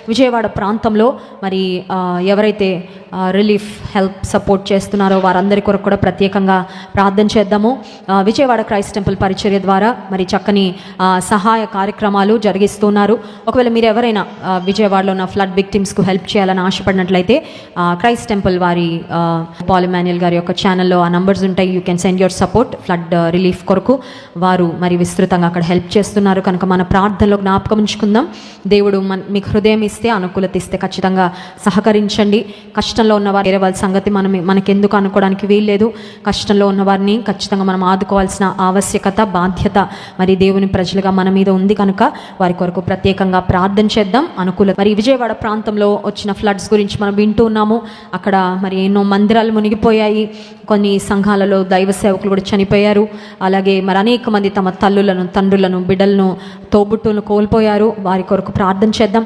విజయవాడ ప్రాంతంలో మరి ఎవరైతే రిలీఫ్ హెల్ప్ సపోర్ట్ చేస్తున్నారో వారందరి కొరకు కూడా ప్రత్యేకంగా ప్రార్థన చేద్దాము. విజయవాడ క్రైస్ట్ టెంపుల్ పరిచర్య ద్వారా మరి చక్కని సహాయ కార్యక్రమాలు జరిగిస్తున్నారు. ఒకవేళ మీరు ఎవరైనా విజయవాడలో ఉన్న ఫ్లడ్ విక్టిమ్స్కు హెల్ప్ చేయాలని ఆశపడినట్లయితే క్రైస్ట్ టెంపుల్ వారి పాల్ ఎమాన్యుయల్ గారి యొక్క ఛానల్లో ఆ నంబర్స్ ఉంటాయి. You can send your support. Flood relief కొరకు వారు మరి విస్తృతంగా అక్కడ హెల్ప్ చేస్తున్నారు కనుక మన ప్రార్థనలో జ్ఞాపకం ఉంచుకుందాం. దేవుడు మీకు హృదయం ఇస్తే, అనుకూలత ఇస్తే ఖచ్చితంగా సహకరించండి. కష్టంలో ఉన్నవారు వేరే వాళ్ళ సంగతి మనకెందుకు అనుకోవడానికి వీల్లేదు. కష్టంలో ఉన్నవారిని ఖచ్చితంగా మనం ఆదుకోవాల్సిన ఆవశ్యకత, బాధ్యత మరి దేవుని ప్రజలుగా మన మీద ఉంది కనుక వారి కొరకు ప్రత్యేకంగా ప్రార్థన చేద్దాం. అనుకూలత మరి విజయవాడ ప్రాంతంలో వచ్చిన ఫ్లడ్స్ గురించి మనం వింటూ ఉన్నాము. అక్కడ మరి ఎన్నో మందిరాలు మునిగిపోయాయి. కొన్ని సంఘాలలో దైవ సేవకులు కూడా చనిపోయారు. అలాగే మరి అనేక మంది తమ తల్లులను, తండ్రులను, బిడ్డలను, తోబుట్టులను కోల్పోయారు. వారి కొరకు ప్రార్థన చేద్దాం.